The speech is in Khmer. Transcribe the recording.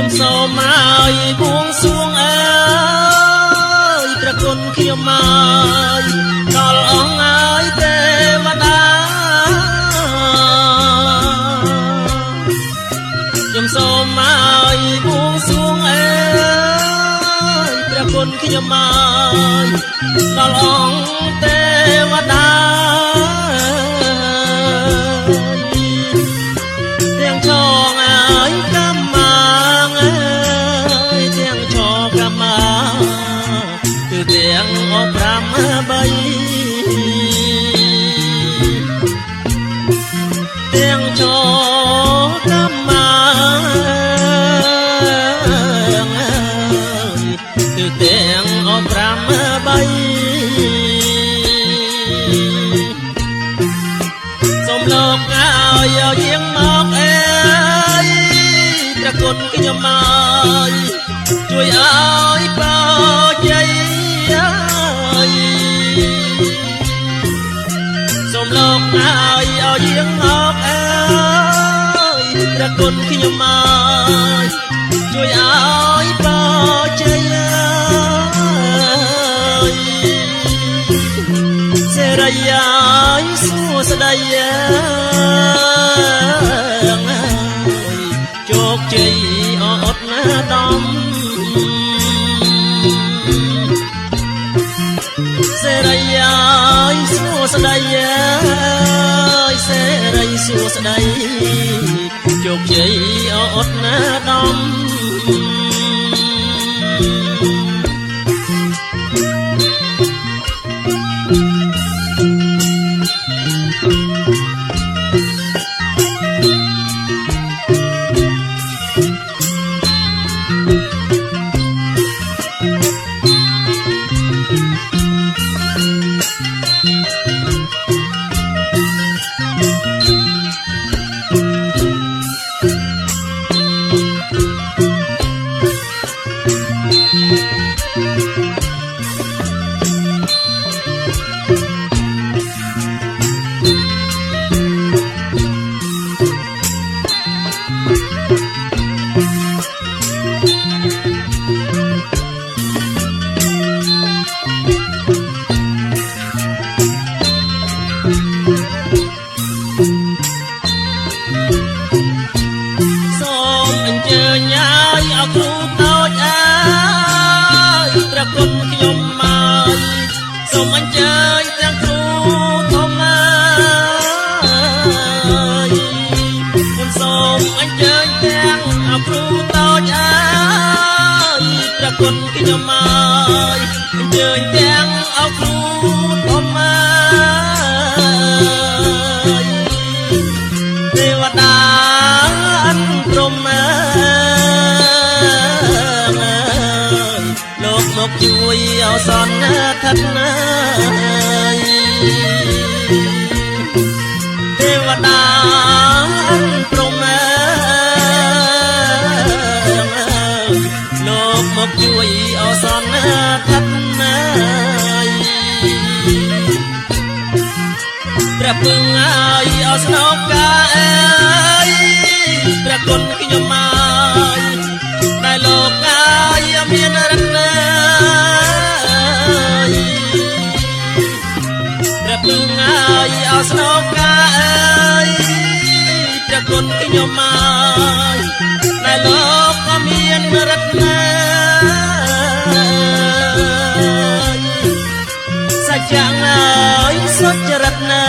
ខ្ញុំសូមឲ្យបួងសួងអើយព្រះគុណខ្ញុំមកដល់អង្គឲ្យទេវតាខ្ញុំសូមឲ្យបួងសួងអើយព្រះគុណខ្ញុំមកដល់អង្គទេវតាទាំងចងអើយកម្មគឺទាំងអស់5 3ទាំងចកម្មគឺទាំងអស់5 3សូមលោកឲ្យយាងមកអើយព្រះគុណខ្ញុំមកជួយឲ្យបើជ័យសូមលោកឲ្យយាងមកអើយព្រះគុណខ្ញុំមកជួយឲ្យបើជ័យសេរីឲ្យសួស្ដីជោគជ័យអត់ណាដំសេរីឲ្យសួស្ដីសេរីសួស្ដីជោគជ័យអត់ណាដំសូមអញ្ជើញទាំងគ្រូធំអើយខ្ញុំសូមអញ្ជើញទាំងគ្រូតូចអើយព្រះគុណខ្ញុំមកអញ្ជើញទាំងគ្រូធំអើយទេវតាអន្តព្រំអើយលោកមកជួយអសន្នឋិតណាទេវតាអន្តព្រំលោកមកជួយអសន្នឋិតណាព្រះពឹងឲ្យអស្នប់កាអើយព្រះគុណខ្ញុំមកដែលលោកឲ្យមានរតនាព្រះពឹងឲ្យអស្នប់កាអើយព្រះគុណខ្ញុំមកដែលលោកក៏មានរតនាសច្ចៈអើយសុចរិតណា